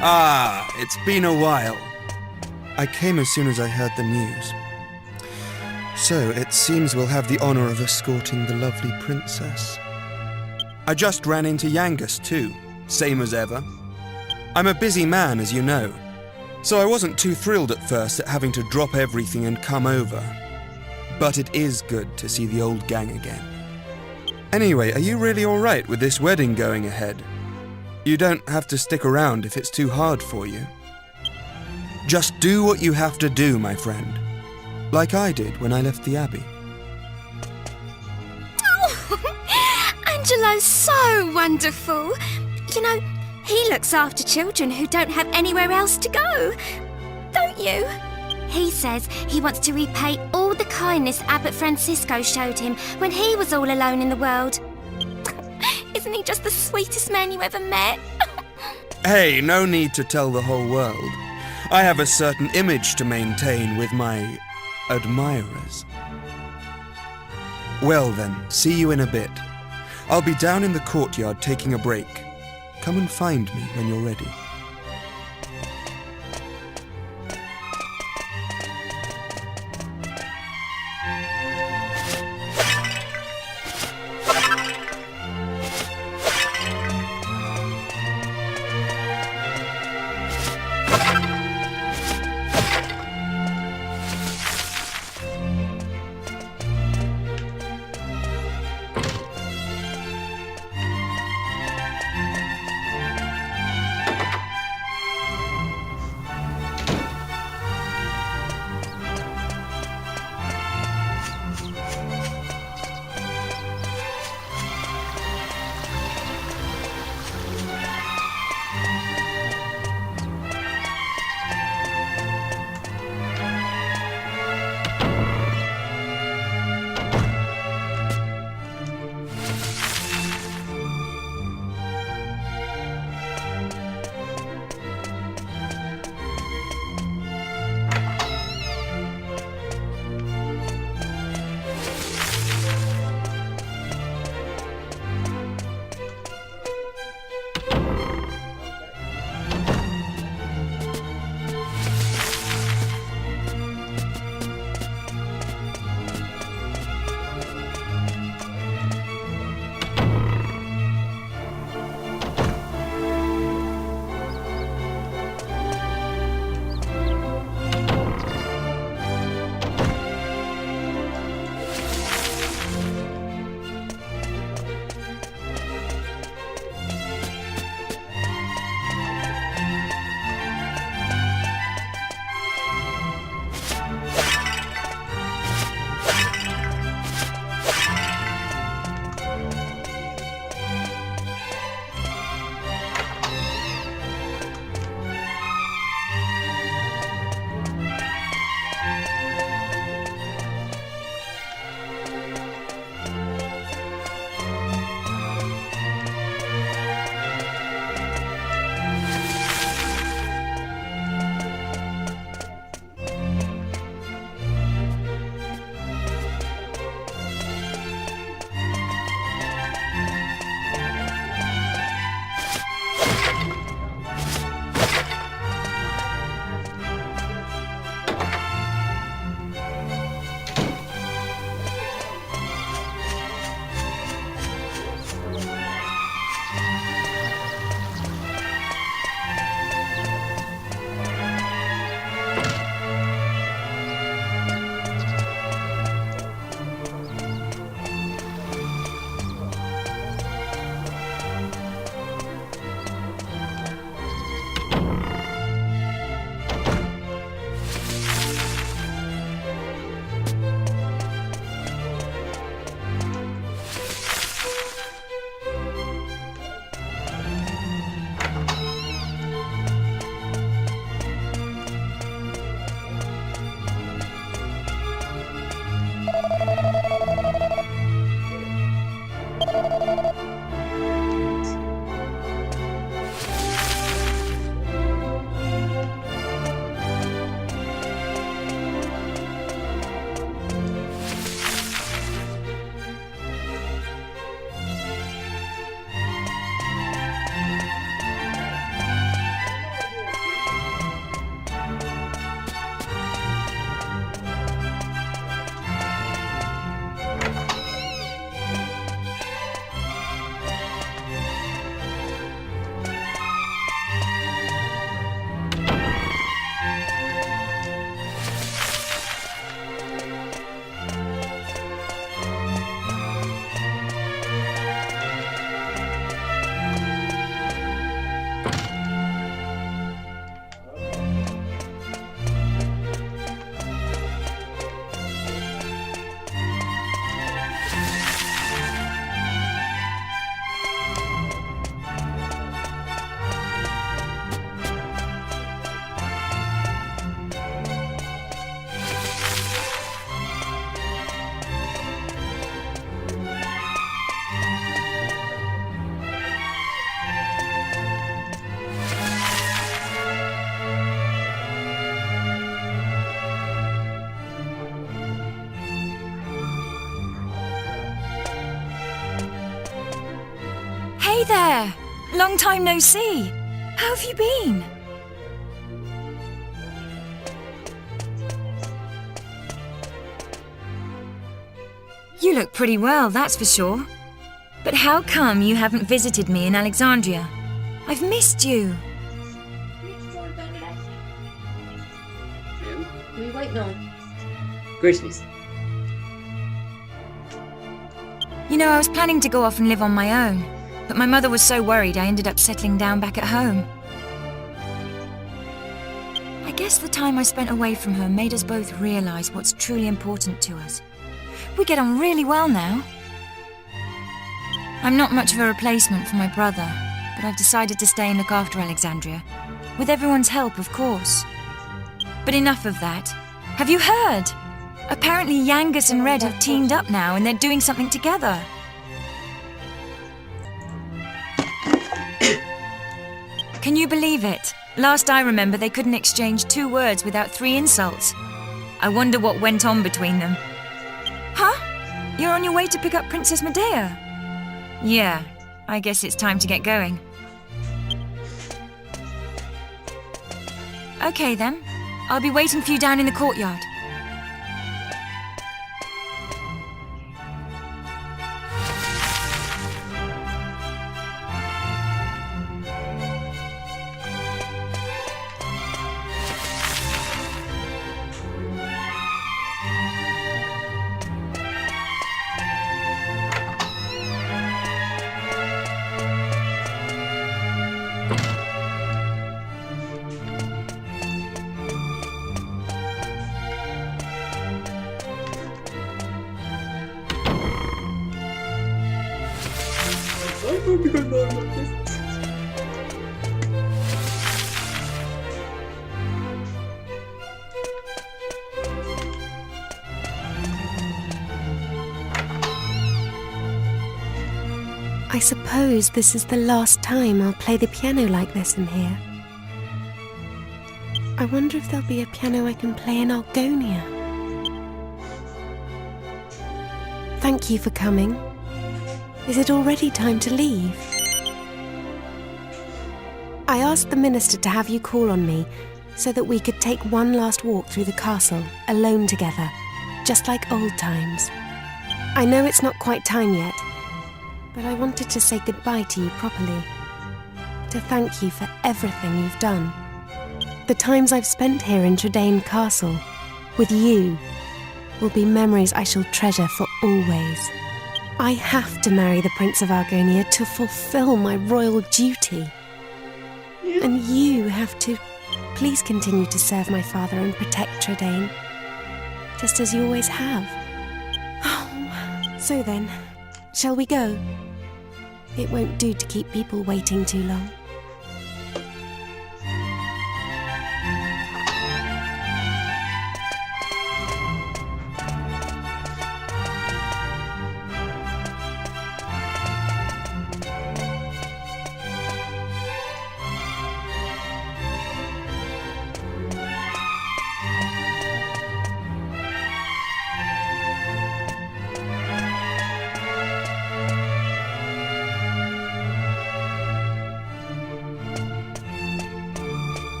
Ah, it's been a while. I came as soon as I heard the news. So, it seems we'll have the honor of escorting the lovely princess. I just ran into Yangus too, same as ever. I'm a busy man, as you know, so I wasn't too thrilled at first at having to drop everything and come over. But it is good to see the old gang again. Anyway, are you really alright with this wedding going ahead? You don't have to stick around if it's too hard for you. Just do what you have to do, my friend. Like I did when I left the Abbey. Oh, Angelo's so wonderful. You know, he looks after children who don't have anywhere else to go. Don't you? He says he wants to repay all the kindness Abbot Francisco showed him when he was all alone in the world. Isn't he just the sweetest man you ever met? Hey, no need to tell the whole world. I have a certain image to maintain with my admirers. Well then, see you in a bit. I'll be down in the courtyard taking a break. Come and find me when you're ready. there! Long time no see. How have you been? You look pretty well, that's for sure. But how come you haven't visited me in Alexandria? I've missed you. Who are you waiting on? Grizzlies. You know, I was planning to go off and live on my own, but my mother was so worried I ended up settling down back at home. I guess the time I spent away from her made us both realize what's truly important to us. We get on really well now. I'm not much of a replacement for my brother, but I've decided to stay and look after Alexandria. With everyone's help, of course. But enough of that. Have you heard? Apparently Yangus and Red have teamed up now and they're doing something together. Can you believe it? Last I remember, they couldn't exchange 2 words without 3 insults. I wonder what went on between them. Huh? You're on your way to pick up Princess Medea? Yeah, I guess it's time to get going. Okay then. I'll be waiting for you down in the courtyard. I suppose this is the last time I'll play the piano like this in here. I wonder if there'll be a piano I can play in Argonia. Thank you for coming. Is it already time to leave? I asked the minister to have you call on me so that we could take one last walk through the castle, alone together, just like old times. I know it's not quite time yet, but I wanted to say goodbye to you properly, to thank you for everything you've done. The times I've spent here in Redone Castle, with you, will be memories I shall treasure for always. I have to marry the Prince of Argonia to fulfill my royal duty. And you have to please continue to serve my father and protect Redone, just as you always have. Oh, so then, shall we go? It won't do to keep people waiting too long.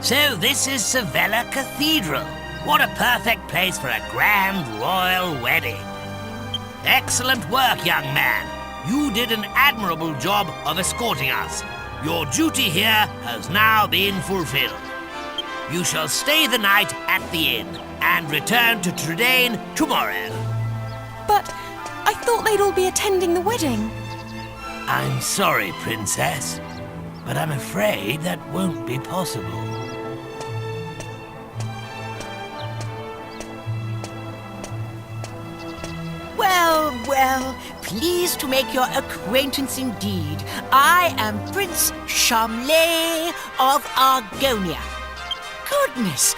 So this is Sevilla Cathedral. What a perfect place for a grand royal wedding. Excellent work, young man. You did an admirable job of escorting us. Your duty here has now been fulfilled. You shall stay the night at the inn and return to Redone tomorrow. But I thought they'd all be attending the wedding. I'm sorry, Princess, but I'm afraid that won't be possible. Well, pleased to make your acquaintance indeed. I am Prince Charmley of Argonia. Goodness,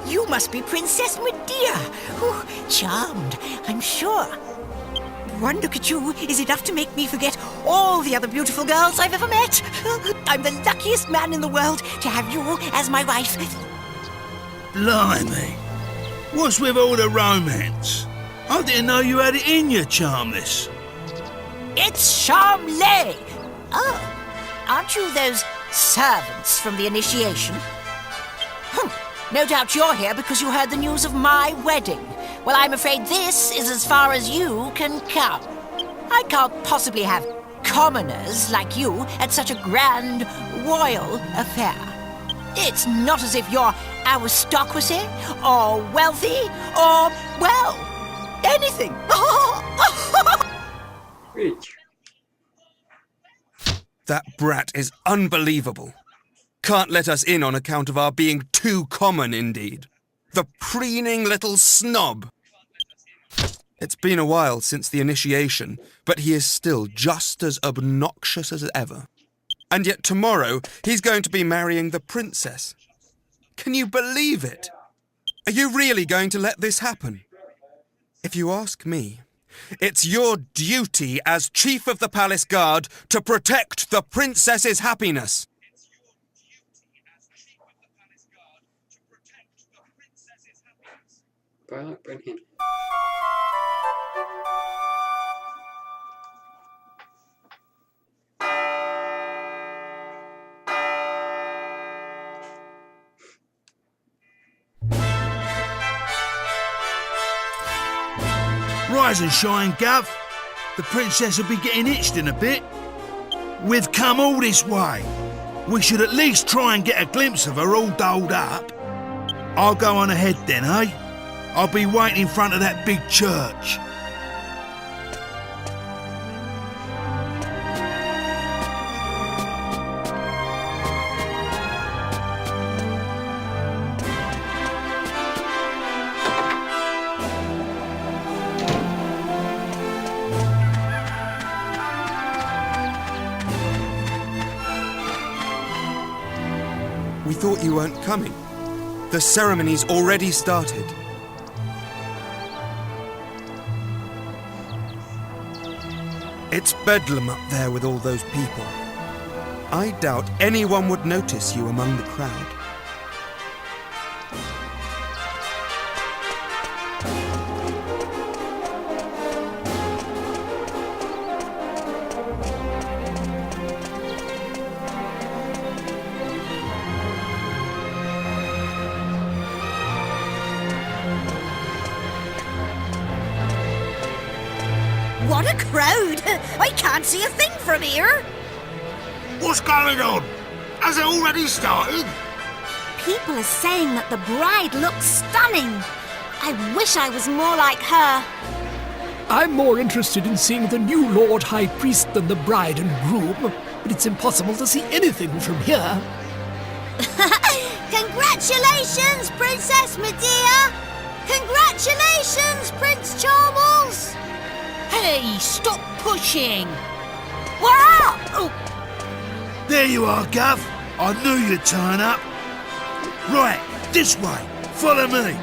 you must be Princess Medea. Charmed, I'm sure. One look at you is enough to make me forget all the other beautiful girls I've ever met. I'm the luckiest man in the world to have you as my wife. Blimey. What's with all the romance? I didn't know you had it in you, Charmless. It's Charmley. Oh, aren't you those servants from the initiation? No doubt you're here because you heard the news of my wedding. Well, I'm afraid this is as far as you can come. I can't possibly have commoners like you at such a grand royal affair. It's not as if you're aristocracy or wealthy or, well, anything. Rich. That brat is unbelievable. Can't let us in on account of our being too common, indeed. The preening little snob. It's been a while since the initiation, but he is still just as obnoxious as ever. And yet tomorrow he's going to be marrying the princess. Can you believe it? Are you really going to let this happen? If you ask me, it's your duty as Chief of the Palace Guard to protect the princess's happiness. Brilliant. Rise and shine, Gov. The princess will be getting itched in a bit. We've come all this way. We should at least try and get a glimpse of her all dolled up. I'll go on ahead then, eh? I'll be waiting in front of that big church. We thought you weren't coming. The ceremony's already started. It's bedlam up there with all those people. I doubt anyone would notice you among the crowd. What a crowd! I can't see a thing from here. What's going on? Has it already started? People are saying that the bride looks stunning. I wish I was more like her. I'm more interested in seeing the new Lord High Priest than the bride and groom, but it's impossible to see anything from here. Congratulations, Princess Medea! Congratulations, Prince Charles! Hey, stop pushing! Wow! Oh, There you are, Gov. I knew you'd turn up. Right, this way. Follow me.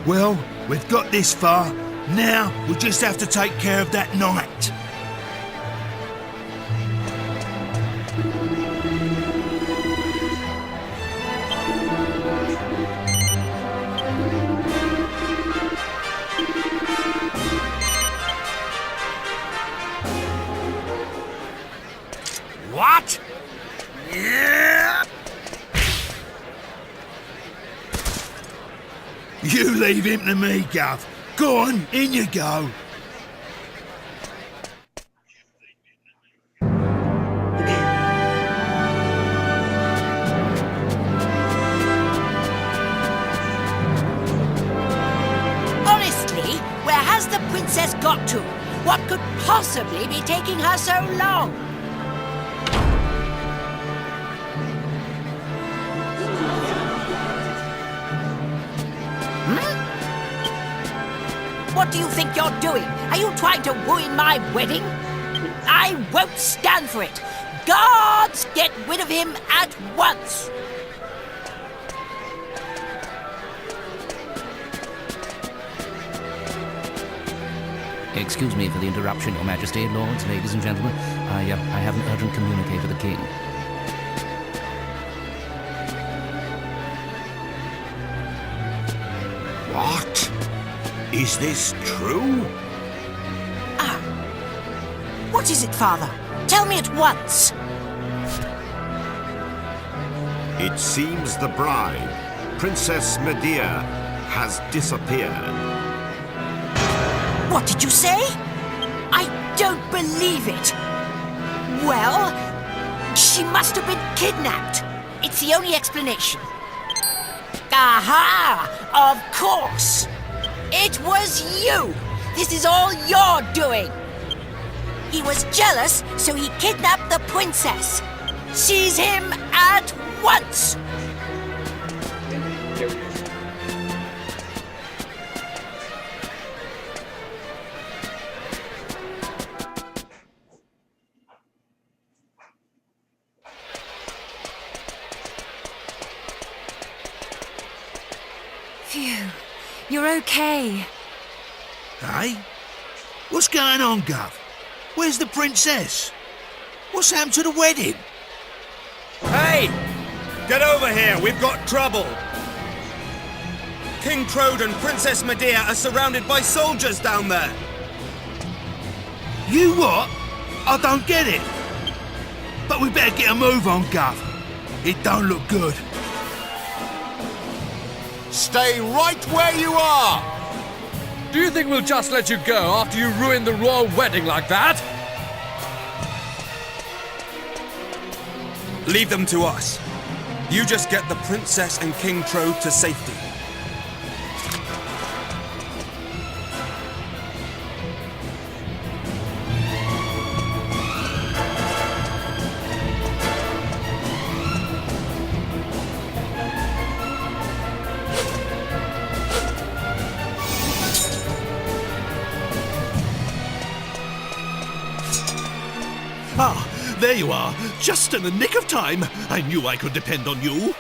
Well, we've got this far. Now we just have to take care of that knight. You leave him to me, Gov. Go on, in you go. Honestly, where has the princess got to? What could possibly be taking her so long? What do you think you're doing? Are you trying to ruin my wedding? I won't stand for it. Guards, get rid of him at once. Excuse me for the interruption, Your Majesty, lords, ladies and gentlemen. I have an urgent communique for the king. What? Is this true? What is it, Father? Tell me at once. It seems the bride, Princess Medea, has disappeared. What did you say? I don't believe it. Well, she must have been kidnapped. It's the only explanation. Aha! Of course! It was you! This is all you're doing! He was jealous, so he kidnapped the princess. Seize him at once! Phew. You're okay. Hey? What's going on, Gov? Where's the princess? What's happened to the wedding? Hey! Get over here, we've got trouble! King Trode and Princess Medea are surrounded by soldiers down there! You what? I don't get it. But we better get a move on, Gov. It don't look good. Stay right where you are! Do you think we'll just let you go after you ruined the royal wedding like that? Leave them to us. You just get the princess and King Trode to safety. Ah, there you are, just in the nick of time. I knew I could depend on you.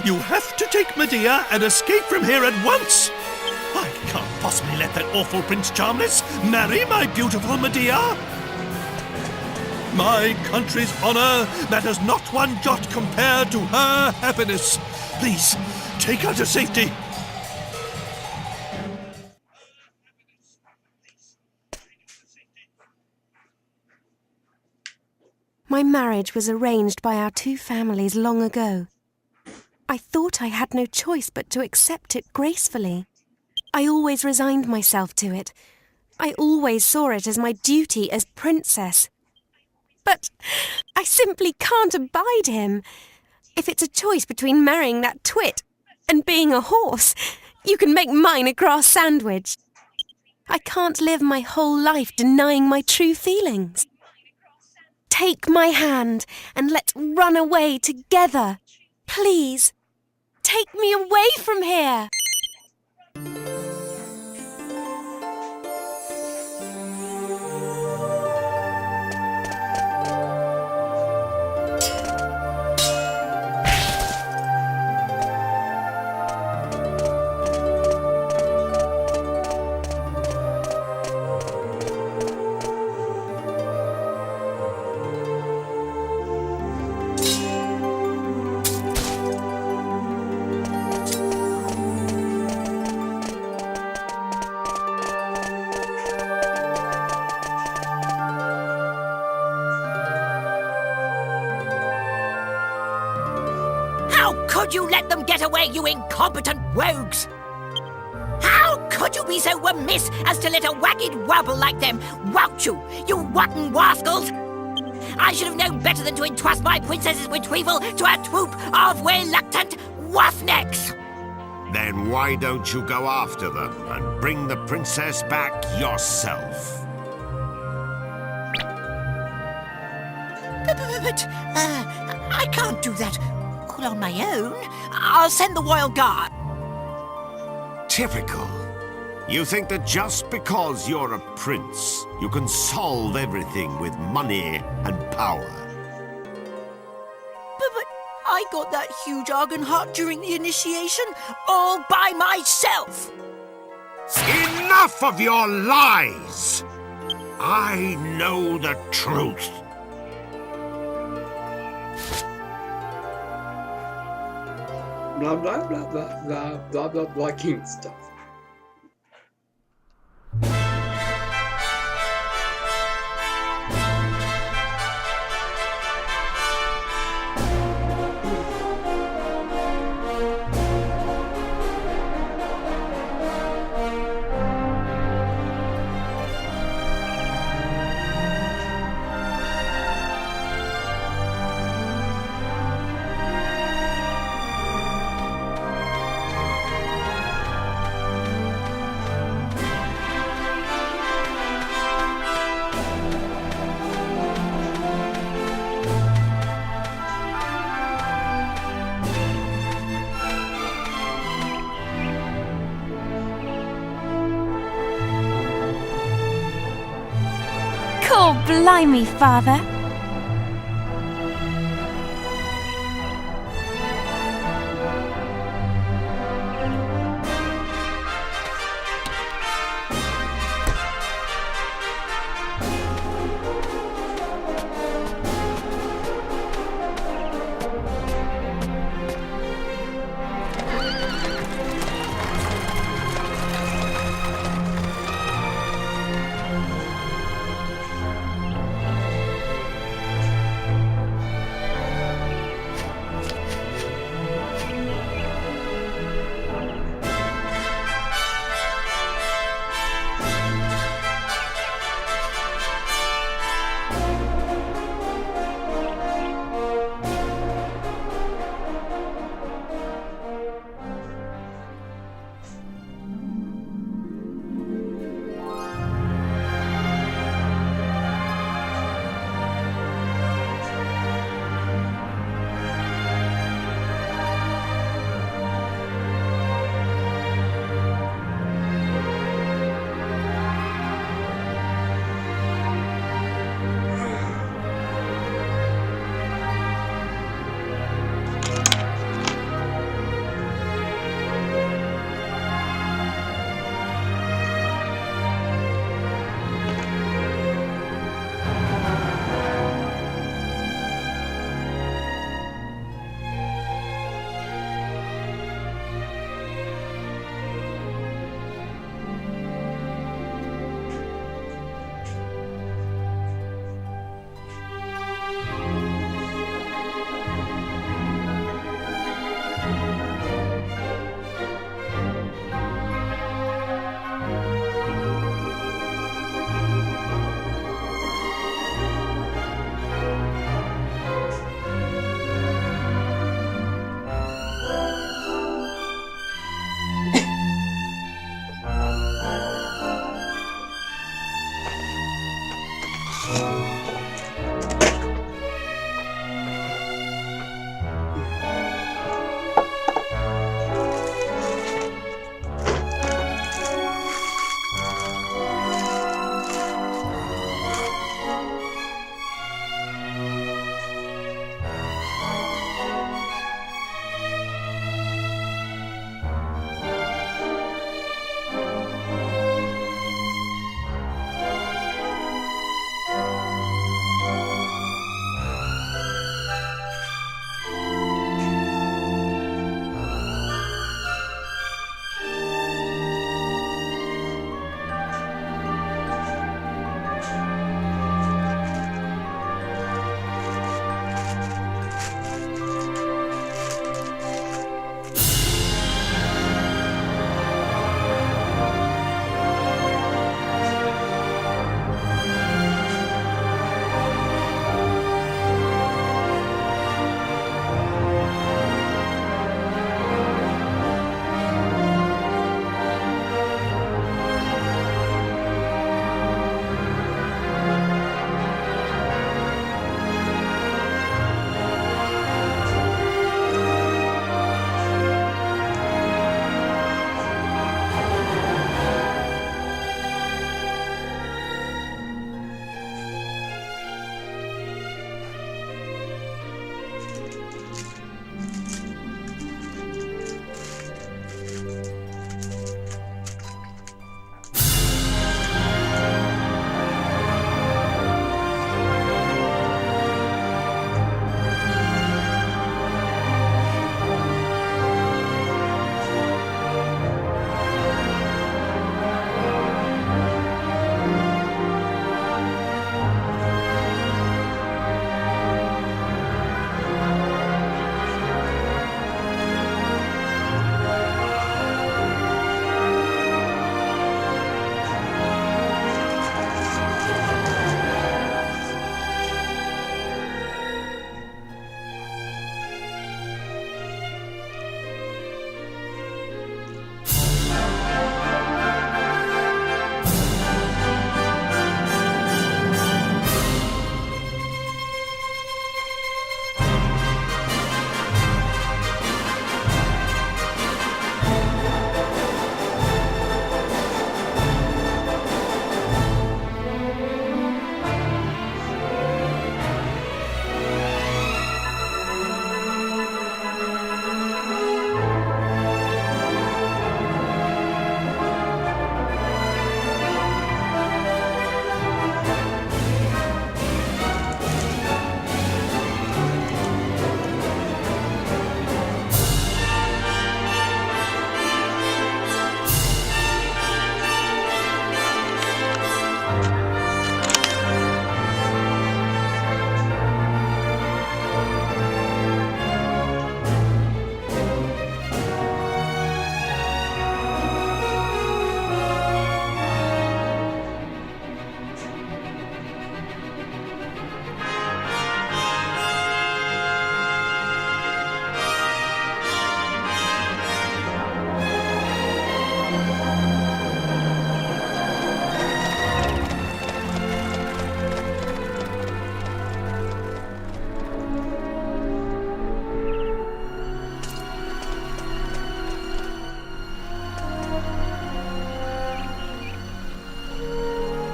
You have to take Medea and escape from here at once. I can't possibly let that awful Prince Charmless marry my beautiful Medea. My country's honor matters not one jot compared to her happiness. Please, take her to safety. My marriage was arranged by our two families long ago. I thought I had no choice but to accept it gracefully. I always resigned myself to it. I always saw it as my duty as princess. But I simply can't abide him. If it's a choice between marrying that twit and being a horse, you can make mine a grass sandwich. I can't live my whole life denying my true feelings. Take my hand and let's run away together. Please, take me away from here. get away, you incompetent rogues! How could you be so remiss as to let a wagged wobble like them wout you, you rotten rascals? I should have known better than to entrust my princess's retrieval to a troop of reluctant roughnecks! Then why don't you go after them and bring the princess back yourself? But I can't do that all on my own. I'll send the royal guard. Typical. You think that just because you're a prince, you can solve everything with money and power. But I got that huge argon heart during the initiation all by myself. Enough of your lies! I know the truth. Blah blah blah blah blah blah blah blah king stuff. Oh, blimey, Father.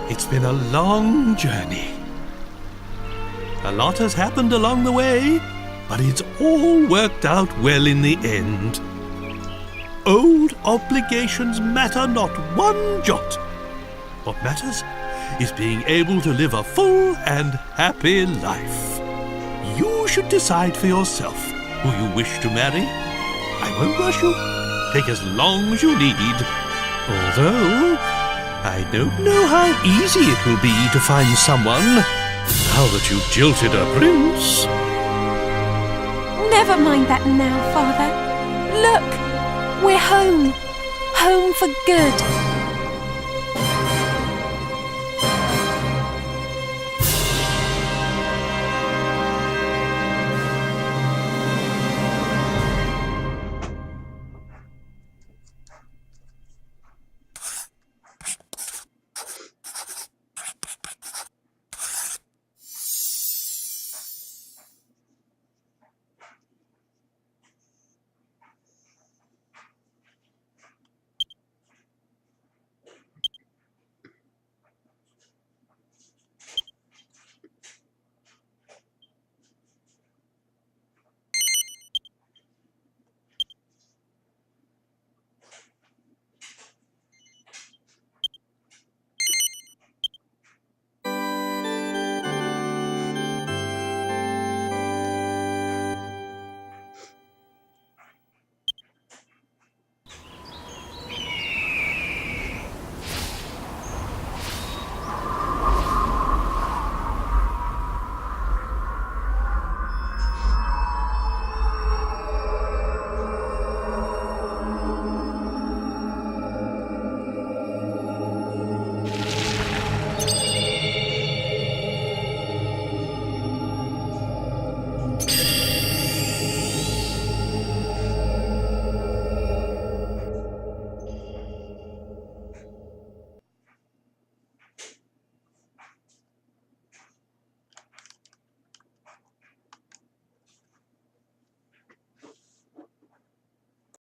It's been a long journey. A lot has happened along the way, but it's all worked out well in the end. Old obligations matter not one jot. What matters is being able to live a full and happy life. You should decide for yourself who you wish to marry. I won't rush you. Take as long as you need. Although, I don't know how easy it will be to find someone now that you've jilted a prince. Never mind that now, Father. Look, we're home. Home for good.